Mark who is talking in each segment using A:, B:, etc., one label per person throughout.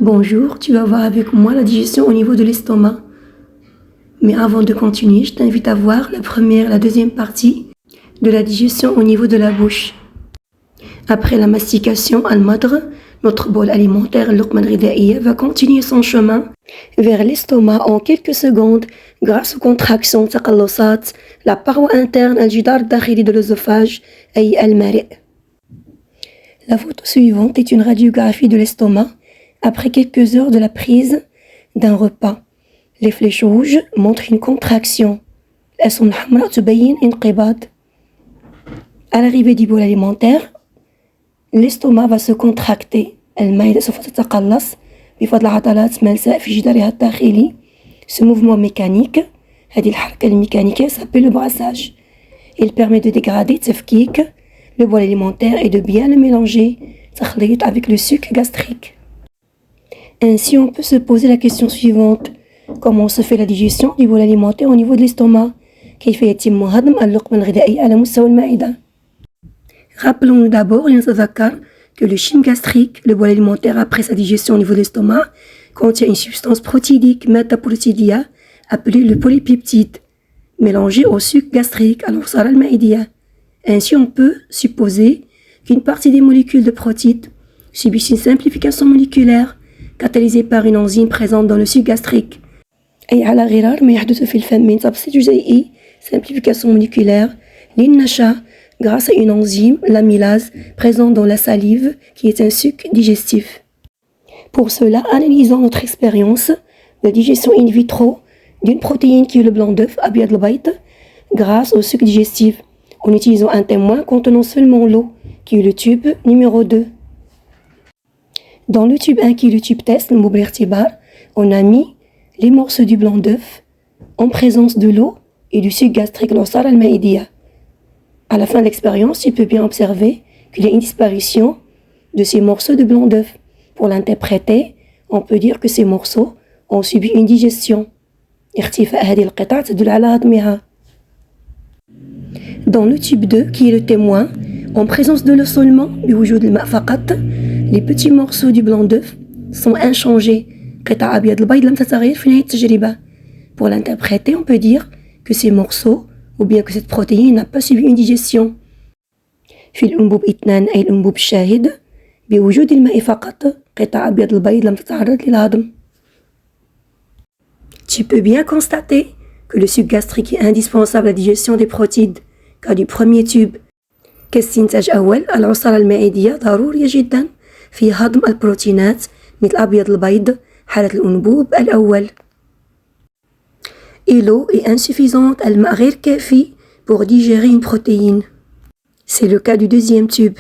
A: Bonjour, tu vas voir avec moi la digestion au niveau de l'estomac. Mais avant de continuer, je t'invite à voir la première et la deuxième partie de la digestion au niveau de la bouche. Après la mastication al-madr, notre bol alimentaire, al-luqma al-ghidaiya, va continuer son chemin vers l'estomac en quelques secondes grâce aux contractions taqallusat, la paroi interne al-jidar dakhili de l'œsophage, ay al-mari'. La photo suivante est une radiographie de l'estomac après quelques heures de la prise d'un repas. Les flèches rouges montrent une contraction. الأسهم الحمراء تبين انقباض. À l'arrivée du bol alimentaire, l'estomac va se contracter. المعدة سوف تتقلص بفضل عضلات ملساء في جدارها الداخلي. Ce mouvement mécanique, هذه الحركة الميكانيكية s'appelle le brassage. Il permet de dégrader تفكيك le bol alimentaire et de bien le mélanger تخليط avec le suc gastrique. Ainsi, on peut se poser la question suivante. Comment se fait la digestion du bol alimentaire au niveau de l'estomac? كيف يتم هضم اللقمة الغذائية على مستوى المعدة? Rappelons-nous d'abord, لنتذكر que le chyme gastrique, le bol alimentaire après sa digestion au niveau de l'estomac, contient une substance protidique, métaprotidia, appelée le polypeptide, mélangée au suc gastrique, al-usara al-ma'idiyya. Ainsi, on peut supposer qu'une partie des molécules de protides subissent une simplification moléculaire catalysée par une enzyme présente dans le suc gastrique. أي على غرار ما يحدث في الفم من تبسيط جزيئي simplification moléculaire للنشا grâce à une enzyme, l'amylase, présente dans la salive qui est un suc digestif. Pour cela, analysons notre expérience de digestion in vitro d'une protéine qui est le blanc d'œuf, abyad al-bayt, grâce au suc digestif en utilisant un témoin contenant seulement l'eau qui est le tube numéro 2. Dans le tube 1 qui est le tube test, le moubli irtibar, on a mis les morceaux du blanc d'œuf en présence de l'eau et du suc gastrique, l'usara al-ma'idiyya. À la fin de l'expérience, tu peux bien observer qu'il y a une disparition de ces morceaux de blanc d'œuf. Pour l'interpréter, on peut dire que ces morceaux ont subi une digestion. Dans le tube 2, qui est le témoin, en présence de l'eau seulement, les petits morceaux du blanc d'œuf sont inchangés. Pour l'interpréter, on peut dire que ces morceaux, ou bien que cette protéine n'a pas subi une digestion. في الأنبوب 2 أي الأنبوب الشاهد بوجود الماء فقط قطع أبيض البيض لم تتعرض للهضم. Tu peux bien constater que le suc gastrique est indispensable à la digestion des protides, car du premier tube كاستنتاج أول العصارة المائدية ضرورية جدا في هضم البروتينات مثل أبيض البيض حالة الأنبوب الأول. Et l'eau est insuffisante, الماء غير كافي pour digérer une protéine. C'est le cas du deuxième tube.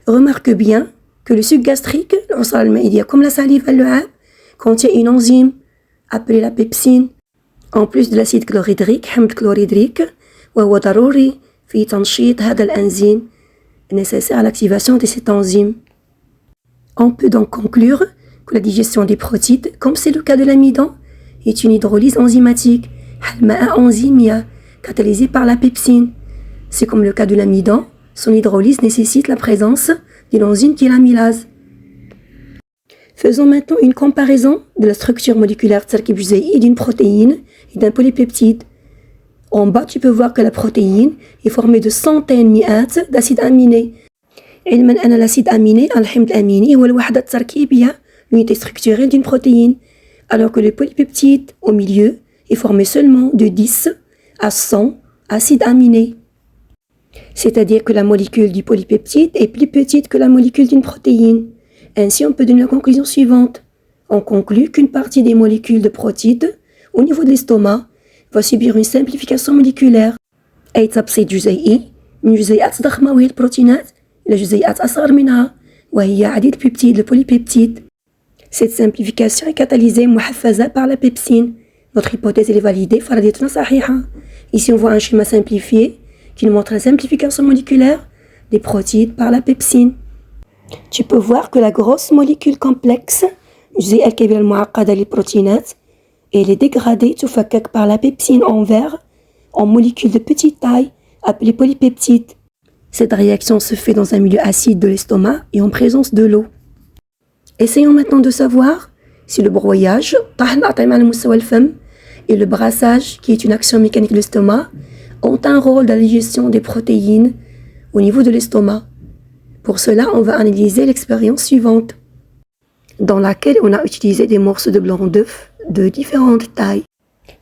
A: Remarque bien que le suc gastrique, l'usara al-ma'idiyya comme la salive al-lu'ab, contient une enzyme appelée la pepsine. En plus de l'acide chlorhydrique, حمض chlorhydrique, وهو ضروري في تنشيط هذا الأنزيم nécessaire à l'activation de cette enzyme. On peut donc conclure que la digestion des protides, comme c'est le cas de l'amidon, est une hydrolyse enzymatique, halma'a enzymia, catalysée par la pepsine. C'est comme le cas de l'amidon, son hydrolyse nécessite la présence d'une enzyme qui est l'amylase. Faisons maintenant une comparaison de la structure moléculaire tarkib juzai'i d'une protéine et d'un polypeptide. En bas, tu peux voir que la protéine est formée de centaines d'acides aminés. علما أن l'acide aminé, الحمض الأميني هو الوحدة التركيبية, l'unité structurelle d'une protéine, alors que le polypeptide, au milieu, est formé seulement de 10 à 100 acides aminés. C'est-à-dire que la molécule du polypeptide est plus petite que la molécule d'une protéine. Ainsi, on peut donner la conclusion suivante. On conclut qu'une partie des molécules de protides, au niveau de l'estomac, va subir une simplification moléculaire. أي تبسيط جزيئي من جزيئات ضخمة وهي البروتينات إلى جزيئات أصغر منها وهي عديد البيبتيد, le polypeptide. Cette simplification est catalysée محفزة par la pepsine. Notre hypothèse est validée, فرضيتنا صحيحة. Ici, on voit un schéma simplifié qui nous montre la simplification moléculaire des protides par la pepsine. Tu peux voir que la grosse molécule complexe, الجزيئة الكبيرة المعقدة للبروتينات, elle est dégradée تفكك par la pepsine en vert en molécules de petite taille appelées polypeptides. Cette réaction se fait dans un milieu acide de l'estomac et en présence de l'eau. Essayons maintenant de savoir si le broyage et le brassage, qui est une action mécanique de l'estomac, ont un rôle dans la digestion des protéines au niveau de l'estomac. Pour cela, on va analyser l'expérience suivante, dans laquelle on a utilisé des morceaux de blanc d'œuf de différentes tailles,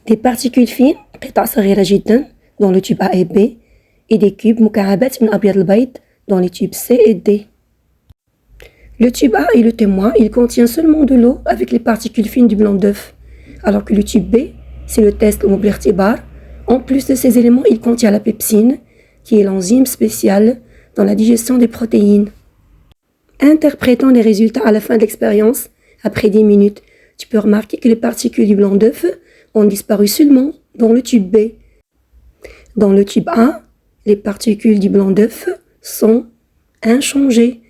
A: des particules fines, dans le tube A et B, et des cubes مكعبات من أبيض البيض dans les tubes C et D. Le tube A est le témoin, il contient seulement de l'eau avec les particules fines du blanc d'œuf, alors que le tube B, c'est le test l'homoblirtibar. En plus de ces éléments, il contient la pepsine, qui est l'enzyme spéciale dans la digestion des protéines. Interprétons les résultats à la fin de l'expérience. Après 10 minutes, tu peux remarquer que les particules du blanc d'œuf ont disparu seulement dans le tube B. Dans le tube A, les particules du blanc d'œuf sont inchangées.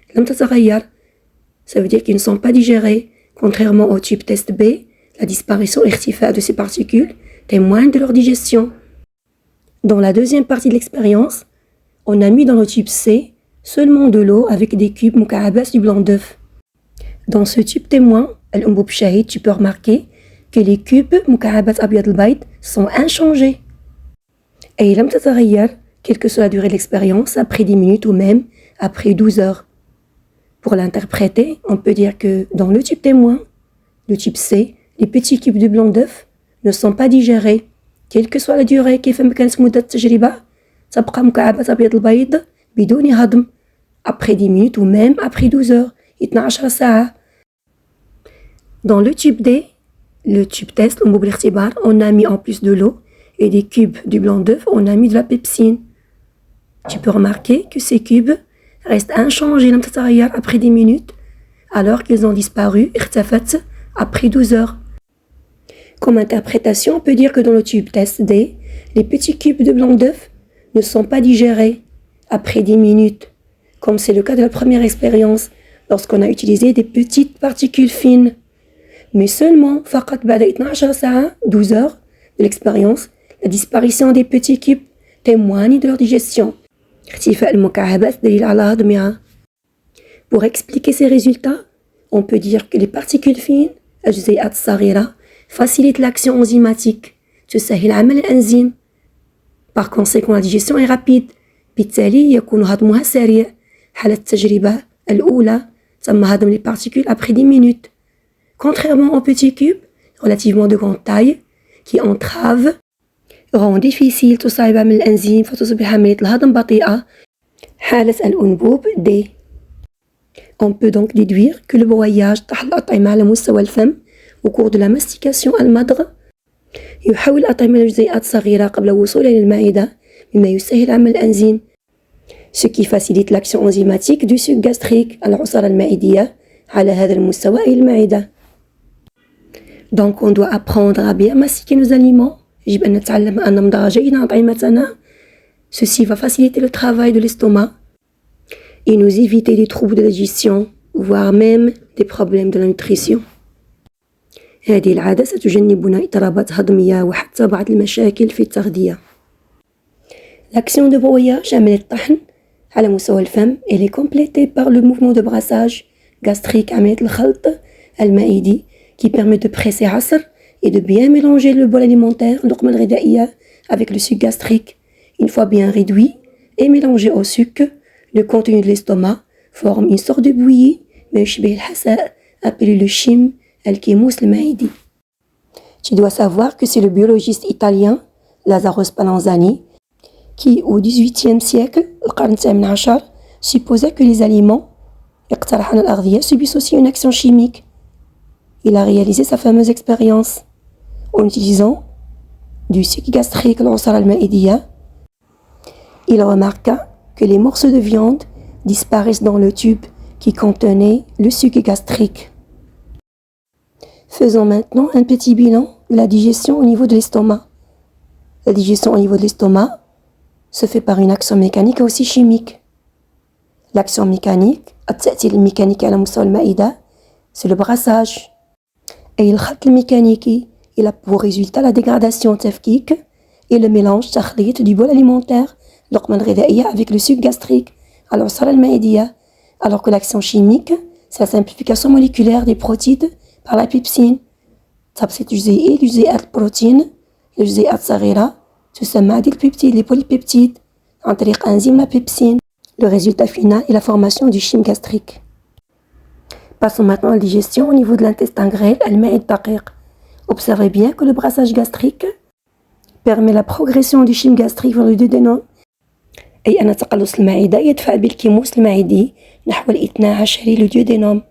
A: Ça veut dire qu'ils ne sont pas digérés. Contrairement au tube test B, la disparition irtifa de ces particules témoigne de leur digestion. Dans la deuxième partie de l'expérience, on a mis dans le tube C seulement de l'eau avec des cubes muka'abas du blanc d'œuf. Dans ce tube témoin, tu peux remarquer que les cubes muka'abas abyad al-bayt sont inchangés. Et lam tataghayyar, quelle que soit la durée de l'expérience, après 10 minutes ou même après 12 heures. Pour l'interpréter, on peut dire que dans le tube témoin, le tube C, les petits cubes de blanc d'œuf ne sont pas digérés. Quelle que soit la durée, après 10 minutes ou même après 12 heures. Dans le tube D, le tube test, on a mis en plus de l'eau et des cubes du blanc d'œuf, on a mis de la pepsine. Tu peux remarquer que ces cubes restent inchangés après 10 minutes, alors qu'ils ont disparu après 12 heures. Comme interprétation, on peut dire que dans le tube test D, les petits cubes de blanc d'œuf ne sont pas digérés après 10 minutes, comme c'est le cas de la première expérience, lorsqu'on a utilisé des petites particules fines. Mais seulement, 12 heures de l'expérience, la disparition des petits cubes témoigne de leur digestion. Pour expliquer ces résultats, on peut dire que les particules fines, facilitent l'action enzymatique. Par conséquent, la digestion est rapide. بالتالي يكون هضمها سريع. حالة التجربة الأولى تم هضم les particules après 10 minutes. Contrairement aux petits cubes, relativement de grande taille, qui entravent, rend difficile تصعب عمل الأنزيم فتصبح عملية الهضم بطيئة. حالة الأنبوب D. On peut donc déduire que le broyage تحت الأطعمة على مستوى الفم au cours de la mastication المضغ يحول الأطعمة إلى جزيئات صغيرة قبل وصولها للمعدة مما يسهل عمل الأنزيم ce qui facilite l'action enzymatique du suc gastrique العصارة المعدية على هذا المستوى أي المعدة. Donc on doit apprendre à bien mastiquer nos aliments. يجب أن نتعلم أن نمضغ جيدا أطعمتنا. Ceci va faciliter le travail de l'estomac et nous éviter des troubles de la digestion, voire même des problèmes de la nutrition. هذه العادة ستجنبنا اضطرابات هضمية وحتى بعض المشاكل في التغذية. L'action de broyage عملية الطحن على مستوى الفم elle est complétée par le mouvement de brassage gastrique عملية الخلط المائدي qui permet de presser عصر et de bien mélanger le bol alimentaire اللقمة الغذائية avec le suc gastrique. Une fois bien réduit et mélangé au suc, le contenu de l'estomac forme une sorte de bouillie ما يشبه الحساء appelé le chim الكيموس المعدي. Tu dois savoir que c'est le biologiste italien Lazzaro Spallanzani qui, au XVIIIe siècle, القرن الثامن عشر, supposait que les aliments يقترحون الأغذية subissent aussi une action chimique. Il a réalisé sa fameuse expérience en utilisant du suc gastrique العصارة المائدية. Il remarqua que les morceaux de viande disparaissent dans le tube qui contenait le suc gastrique. Faisons maintenant un petit bilan de la digestion au niveau de l'estomac. La digestion au niveau de l'estomac se fait par une action mécanique et aussi chimique. L'action mécanique, التأثير الميكانيكي على مستوى المعدة, c'est le brassage. Et الخلط الميكانيكي, il a pour résultat la dégradation تفكيك et le mélange تخليط du bol alimentaire اللقمة الغذائية avec le suc gastrique العصارة المائدية, alors que l'action chimique, c'est la simplification moléculaire des protides par la pepsine. تبسيط جزيئي لجزيئات البروتين لجزيئات صغيرة تسمى هذه البيبتيد les polypeptides عن طريق enzyme la pepsine. Le résultat final est la formation du chyme gastrique. Passons maintenant à la digestion au niveau de l'intestin grêle, المعدة الدقيق. Observez bien que le brassage gastrique permet la progression du chyme gastrique vers le duodénum. أي أن تقلص المعدة يدفع بالكيموس المعدي نحو الاثنى عشري le duodénum.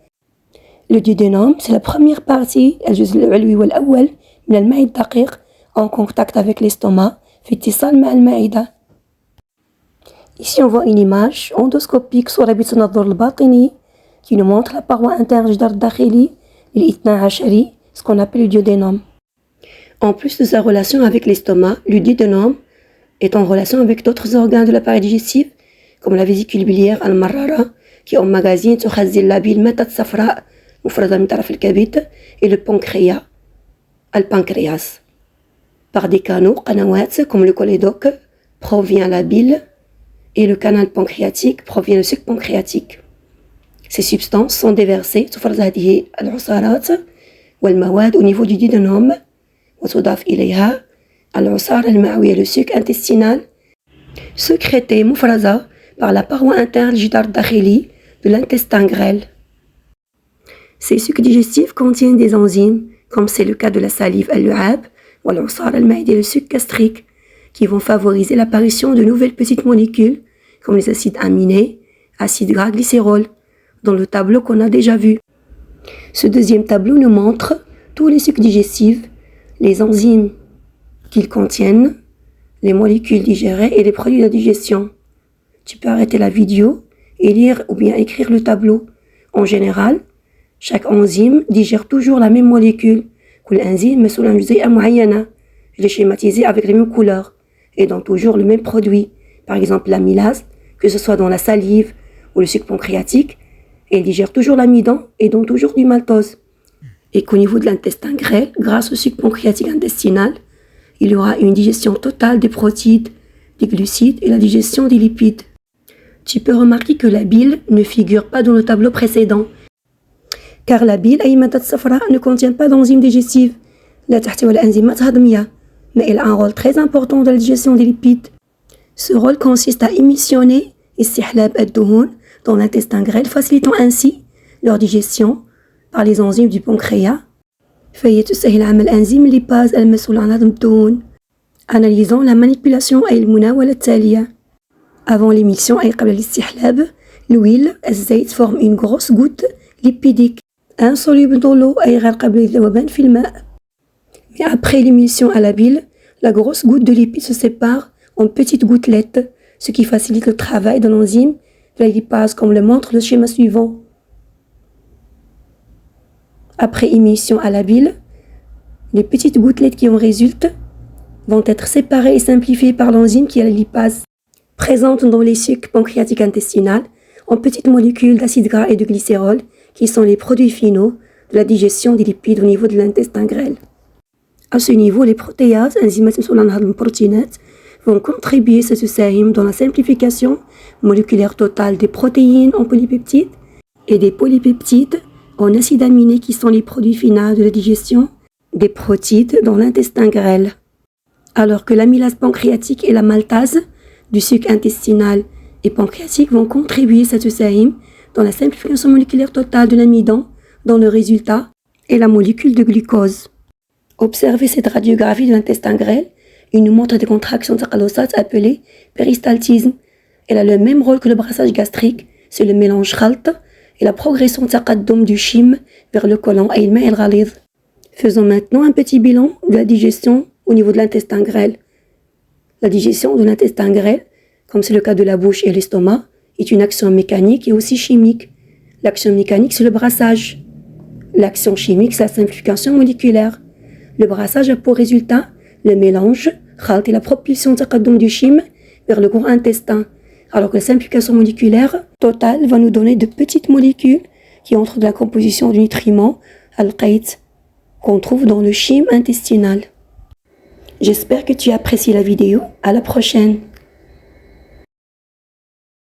A: Le duodénum, c'est la première partie, الجزء العلوي والأول من المعدة الدقيق en contact avec l'estomac في اتصال مع المعدة. Ici on voit une image endoscopique صورة بالتنظر الباطني qui nous montre la paroi interne الجدار الداخلي للاثنى عشري, ce qu'on appelle le duodénum. En plus de sa relation avec l'estomac, le duodénum est en relation avec d'autres organes de l'appareil digestif comme la vésicule biliaire المرارة qui emmagasine تخزن la bile المادة الصفراء مفرزة من طرف الكبد et le pancréas. Par des canaux, قنوات comme le cholédoque provient la bile et le canal pancréatique provient le suc pancréatique. Ces substances sont déversées تفرز هذه العصارات والمواد au niveau du duodénum وتضاف إليها العصارة المعوية le suc intestinal sécrété مفرزة par la paroi interne الجدار الداخلي de l'intestin grêle. Ces sucs digestifs contiennent des enzymes, comme c'est le cas de la salive al-lu'ab, ou al-usar al-ma'idé, le suc gastrique, qui vont favoriser l'apparition de nouvelles petites molécules, comme les acides aminés, acides gras, glycérol, dans le tableau qu'on a déjà vu. Ce deuxième tableau nous montre tous les sucs digestifs, les enzymes qu'ils contiennent, les molécules digérées et les produits de digestion. Tu peux arrêter la vidéo et lire ou bien écrire le tableau. En général, chaque enzyme digère toujours la même molécule. كل enzyme مسؤول عن جزيئة معينة. Je l'ai schématisé avec les mêmes couleurs et donc toujours le même produit. Par exemple l'amylase, que ce soit dans la salive ou le suc pancréatique, elle digère toujours l'amidon et donc toujours du maltose. Et qu'au niveau de l'intestin grêle, grâce au suc pancréatique intestinal, il y aura une digestion totale des protides, des glucides et la digestion des lipides. Tu peux remarquer que la bile ne figure pas dans le tableau précédent. Car la bile أي مادة صفراء ne contient pas d'enzymes digestives لا تحتوي على أنزيمات هضمية mais elle a un rôle très important dans la digestion des lipides. Ce rôle consiste à émissionner استحلاب الدهون dans l'intestin grêle, facilitant ainsi leur digestion par les enzymes du pancréas. فهي تسهل عمل أنزيم الليباز المسؤول عن هضم الدهون. Analysons la manipulation أي المناولة التالية. Avant l'émission أي قبل الاستحلاب, l'huile, الزيت forme une grosse goutte lipidique insoluble dans l'eau أي غير قابل للذوبان في الماء. Mais après l'émulsion à la bile, la grosse goutte de lipides se sépare en petites gouttelettes, ce qui facilite le travail de l'enzyme de la lipase comme le montre le schéma suivant. Après émulsion à la bile, les petites gouttelettes qui en résultent vont être séparées et simplifiées par l'enzyme qui est la lipase, présente dans les sucs pancréatiques intestinales en petites molécules d'acide gras et de glycérol qui sont les produits finaux de la digestion des lipides au niveau de l'intestin grêle. À ce niveau, les protéases, enzymes مسؤولة عن هضم البروتينات, vont contribuer ستساهم dans la simplification moléculaire totale des protéines en polypeptides et des polypeptides en acides aminés qui sont les produits finaux de la digestion des protides dans l'intestin grêle. Alors que l'amylase pancréatique et la maltase du suc intestinal et pancréatique vont contribuer ستساهم dans la simplification moléculaire totale de l'amidon dont le résultat est la molécule de glucose. Observez cette radiographie de l'intestin grêle. Il nous montre des contractions تقلصات appelées péristaltisme. Elle a le même rôle que le brassage gastrique, c'est le mélange khalt et la progression تقدم du chyme vers le côlon et الماء الغليظ. Faisons maintenant un petit bilan de la digestion au niveau de l'intestin grêle. La digestion de l'intestin grêle, comme c'est le cas de la bouche et l'estomac, est une action mécanique et aussi chimique. L'action mécanique, c'est le brassage. L'action chimique, c'est la simplification moléculaire. Le brassage a pour résultat le mélange, khalt et la propulsion تقدم du chyme vers le gros intestin, alors que la simplification moléculaire totale va nous donner de petites molécules qui entrent dans la composition du nutriment, al-qayt, qu'on trouve dans le chyme intestinal. J'espère que tu as apprécié la vidéo. À la prochaine.